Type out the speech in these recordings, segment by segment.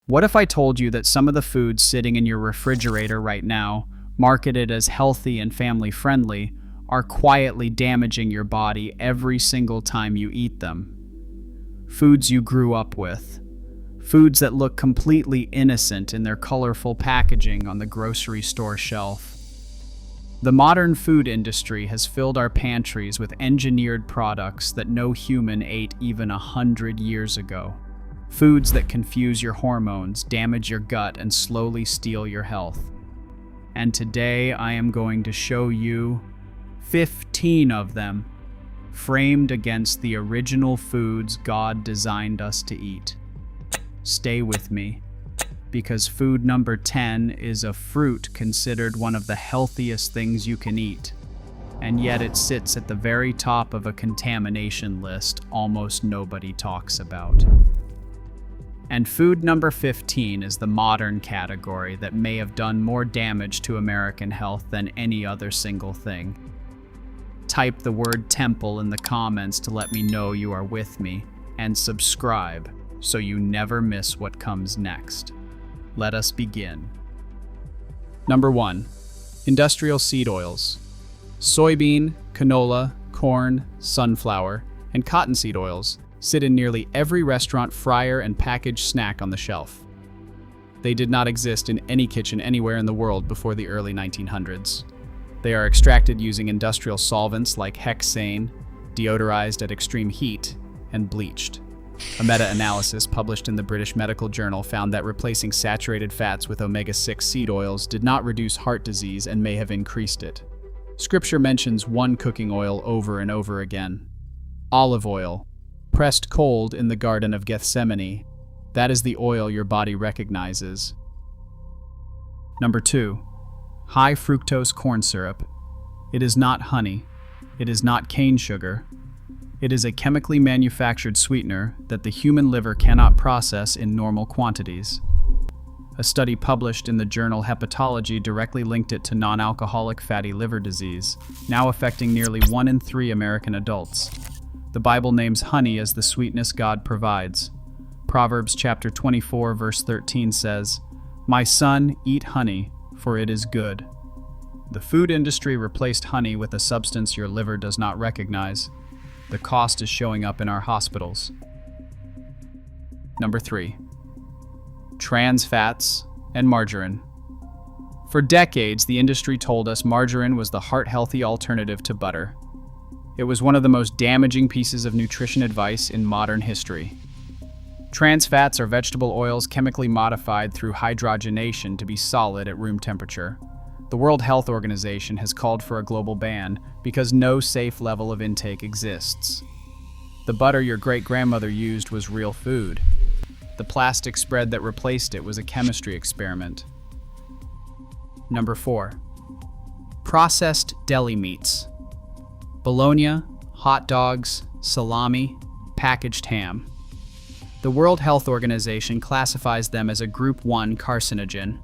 What if I told you that some of the foods sitting in your refrigerator right now, marketed as healthy and family-friendly, are quietly damaging your body every single time you eat them? Foods you grew up with. Foods that look completely innocent in their colorful packaging on the grocery store shelf. The modern food industry has filled our pantries with engineered products that no human ate even 100 years ago. Foods that confuse your hormones, damage your gut, and slowly steal your health. And today I am going to show you 15 of them, framed against the original foods God designed us to eat. Stay with me, because food number 10 is a fruit considered one of the healthiest things you can eat, and yet it sits at the very top of a contamination list almost nobody talks about. And food number 15 is the modern category that may have done more damage to American health than any other single thing. Type the word temple in the comments to let me know you are with me, and subscribe so you never miss what comes next. Let us begin. Number 1. Industrial seed oils. Soybean, canola, corn, sunflower, and cottonseed oils sit in nearly every restaurant fryer and packaged snack on the shelf. They did not exist in any kitchen anywhere in the world before the early 1900s. They are extracted using industrial solvents like hexane, deodorized at extreme heat, and bleached. A meta-analysis published in the British Medical Journal found that replacing saturated fats with omega-6 seed oils did not reduce heart disease and may have increased it. Scripture mentions one cooking oil over and over again: olive oil, pressed cold in the Garden of Gethsemane. That is the oil your body recognizes. Number 2. High fructose corn syrup. It is not honey. It is not cane sugar. It is a chemically manufactured sweetener that the human liver cannot process in normal quantities. A study published in the journal Hepatology directly linked it to non-alcoholic fatty liver disease, now affecting nearly 1 in 3 American adults. The Bible names honey as the sweetness God provides. Proverbs chapter 24 verse 13 says, "My son, eat honey, for it is good." The food industry replaced honey with a substance your liver does not recognize. The cost is showing up in our hospitals. Number 3. Trans fats and margarine. For decades, the industry told us margarine was the heart-healthy alternative to butter. It was one of the most damaging pieces of nutrition advice in modern history. Trans fats are vegetable oils chemically modified through hydrogenation to be solid at room temperature. The World Health Organization has called for a global ban because no safe level of intake exists. The butter your great-grandmother used was real food. The plastic spread that replaced it was a chemistry experiment. Number 4. Processed deli meats. Bologna, hot dogs, salami, packaged ham. The World Health Organization classifies them as a Group 1 carcinogen,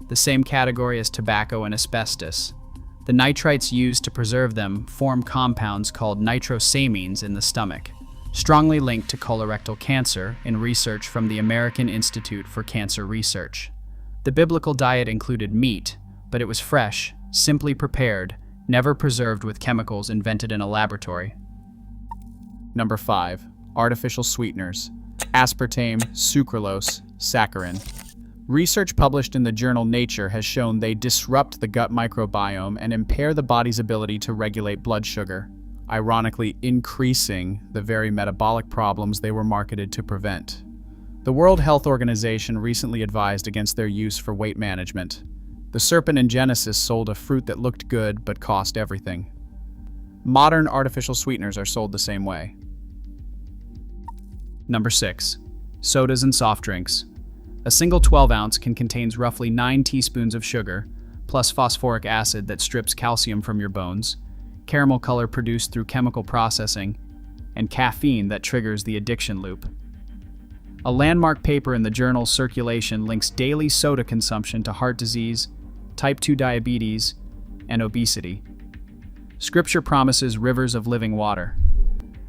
the same category as tobacco and asbestos. The nitrites used to preserve them form compounds called nitrosamines in the stomach, strongly linked to colorectal cancer in research from the American Institute for Cancer Research. The biblical diet included meat, but it was fresh, simply prepared, never preserved with chemicals invented in a laboratory. Number 5. Artificial sweeteners. Aspartame, sucralose, saccharin. Research published in the journal Nature has shown they disrupt the gut microbiome and impair the body's ability to regulate blood sugar, ironically increasing the very metabolic problems they were marketed to prevent. The World Health Organization recently advised against their use for weight management. The serpent in Genesis sold a fruit that looked good but cost everything. Modern artificial sweeteners are sold the same way. Number 6. Sodas and soft drinks. A single 12-ounce can contain roughly 9 teaspoons of sugar, plus phosphoric acid that strips calcium from your bones, caramel color produced through chemical processing, and caffeine that triggers the addiction loop. A landmark paper in the journal Circulation links daily soda consumption to heart disease, type 2 diabetes, and obesity. Scripture promises rivers of living water.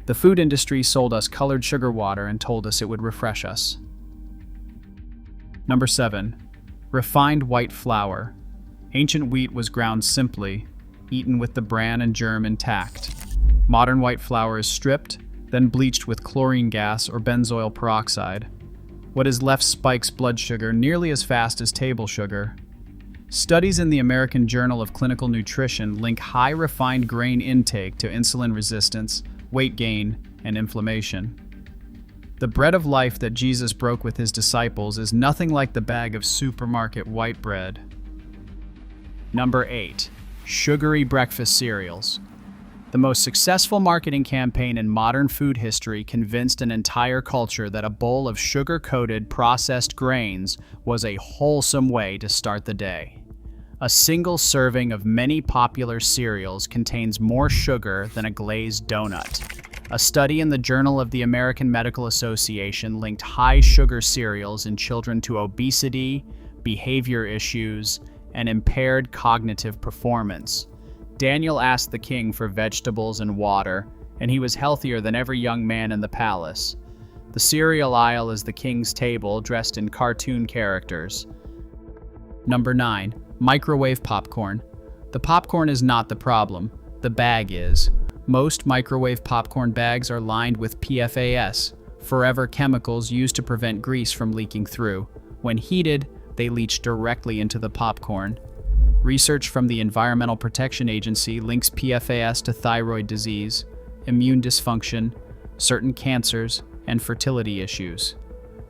The food industry sold us colored sugar water and told us it would refresh us. Number 7. Refined white flour. Ancient wheat was ground simply, eaten with the bran and germ intact. Modern white flour is stripped, then bleached with chlorine gas or benzoyl peroxide. What is left spikes blood sugar nearly as fast as table sugar. Studies in the American Journal of Clinical Nutrition link high refined grain intake to insulin resistance, weight gain, and inflammation. The bread of life that Jesus broke with his disciples is nothing like the bag of supermarket white bread. Number 8. Sugary breakfast cereals. The most successful marketing campaign in modern food history convinced an entire culture that a bowl of sugar-coated processed grains was a wholesome way to start the day. A single serving of many popular cereals contains more sugar than a glazed donut. A study in the Journal of the American Medical Association linked high sugar cereals in children to obesity, behavior issues, and impaired cognitive performance. Daniel asked the king for vegetables and water, and he was healthier than every young man in the palace. The cereal aisle is the king's table, dressed in cartoon characters. Number 9. Microwave popcorn. The popcorn is not the problem, the bag is. Most microwave popcorn bags are lined with PFAS, forever chemicals used to prevent grease from leaking through. When heated, they leach directly into the popcorn. Research from the Environmental Protection Agency links PFAS to thyroid disease, immune dysfunction, certain cancers, and fertility issues.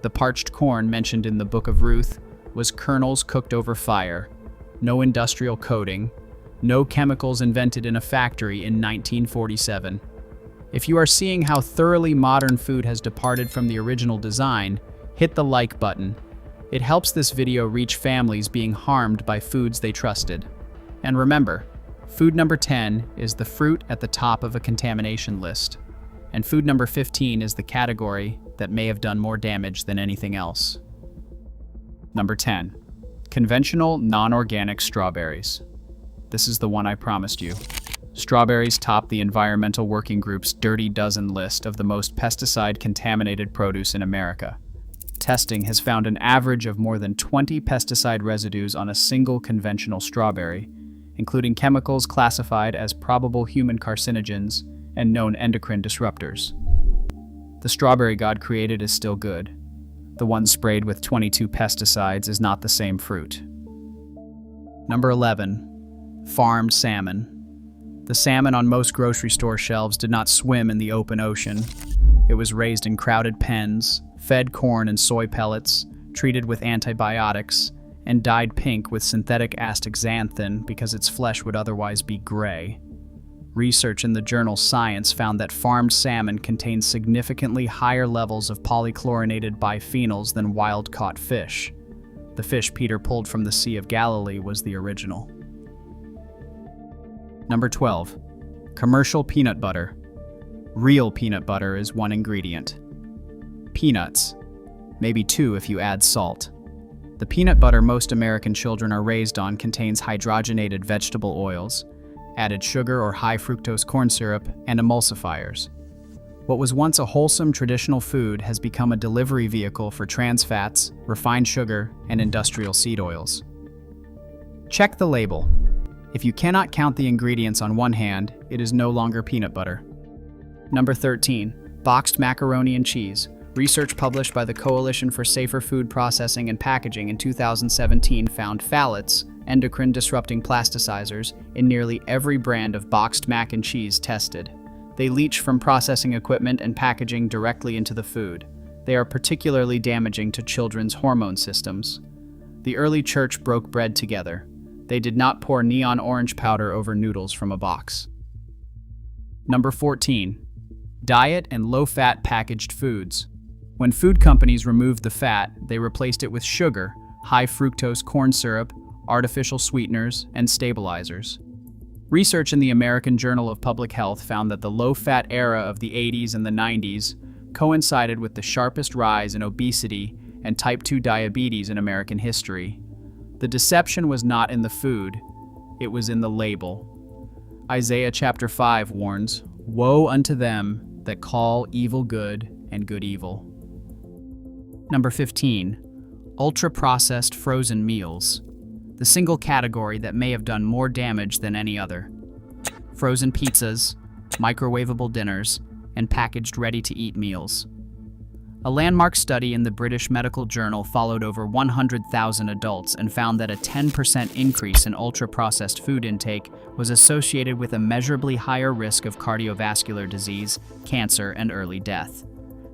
The parched corn mentioned in the Book of Ruth was kernels cooked over fire, no industrial coating, no chemicals invented in a factory in 1947. If you are seeing how thoroughly modern food has departed from the original design, hit the like button. It helps this video reach families being harmed by foods they trusted. And remember, food number 10 is the fruit at the top of a contamination list, and food number 15 is the category that may have done more damage than anything else. Number 10. Conventional non-organic strawberries. This is the one I promised you. Strawberries top the Environmental Working Group's Dirty Dozen list of the most pesticide-contaminated produce in America. Testing has found an average of more than 20 pesticide residues on a single conventional strawberry, including chemicals classified as probable human carcinogens and known endocrine disruptors. The strawberry God created is still good. The one sprayed with 22 pesticides is not the same fruit. Number 11. Farmed salmon. The salmon on most grocery store shelves did not swim in the open ocean. It was raised in crowded pens, fed corn and soy pellets, treated with antibiotics, and dyed pink with synthetic astaxanthin because its flesh would otherwise be gray. Research in the journal Science found that farmed salmon contains significantly higher levels of polychlorinated biphenyls than wild-caught fish. The fish Peter pulled from the Sea of Galilee was the original. Number 12. Commercial peanut butter. Real peanut butter is one ingredient. Peanuts. Maybe two if you add salt. The peanut butter most American children are raised on contains hydrogenated vegetable oils, added sugar or high fructose corn syrup, and emulsifiers. What was once a wholesome traditional food has become a delivery vehicle for trans fats, refined sugar, and industrial seed oils. Check the label. If you cannot count the ingredients on one hand, it is no longer peanut butter. Number 13. Boxed macaroni and cheese. Research published by the Coalition for Safer Food Processing and Packaging in 2017 found phthalates, endocrine-disrupting plasticizers, in nearly every brand of boxed mac and cheese tested. They leach from processing equipment and packaging directly into the food. They are particularly damaging to children's hormone systems. The early church broke bread together. They did not pour neon orange powder over noodles from a box. Number 14. Diet and low-fat packaged foods. When food companies removed the fat, they replaced it with sugar, high fructose corn syrup, artificial sweeteners, and stabilizers. Research in the American Journal of Public Health found that the low-fat era of the 80s and the 90s coincided with the sharpest rise in obesity and type 2 diabetes in American history. The deception was not in the food, it was in the label. Isaiah chapter 5 warns, "Woe unto them that call evil good and good evil." Number 15. Ultra-processed frozen meals, the single category that may have done more damage than any other. Frozen pizzas, microwavable dinners, and packaged ready-to-eat meals. A landmark study in the British Medical Journal followed over 100,000 adults and found that a 10% increase in ultra-processed food intake was associated with a measurably higher risk of cardiovascular disease, cancer, and early death.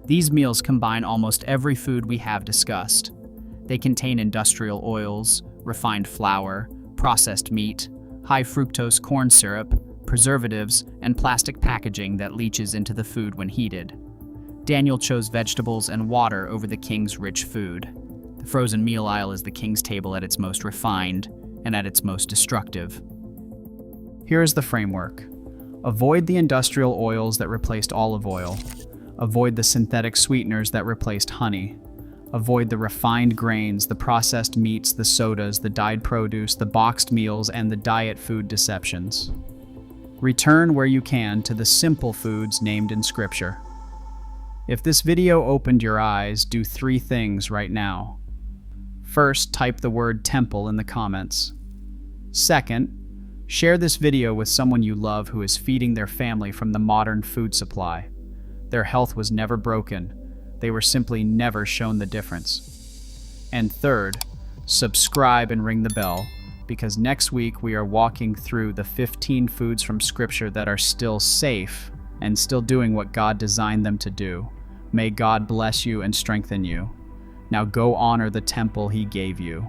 These meals combine almost every food we have discussed. They contain industrial oils, refined flour, processed meat, high-fructose corn syrup, preservatives, and plastic packaging that leaches into the food when heated. Daniel chose vegetables and water over the king's rich food. The frozen meal aisle is the king's table at its most refined and at its most destructive. Here is the framework. Avoid the industrial oils that replaced olive oil. Avoid the synthetic sweeteners that replaced honey. Avoid the refined grains, the processed meats, the sodas, the dyed produce, the boxed meals, and the diet food deceptions. Return where you can to the simple foods named in Scripture. If this video opened your eyes, do 3 things right now. First, type the word temple in the comments. Second, share this video with someone you love who is feeding their family from the modern food supply. Their health was never broken. They were simply never shown the difference. And third, subscribe and ring the bell, because next week we are walking through the 15 foods from Scripture that are still safe and still doing what God designed them to do. May God bless you and strengthen you. Now go honor the temple He gave you.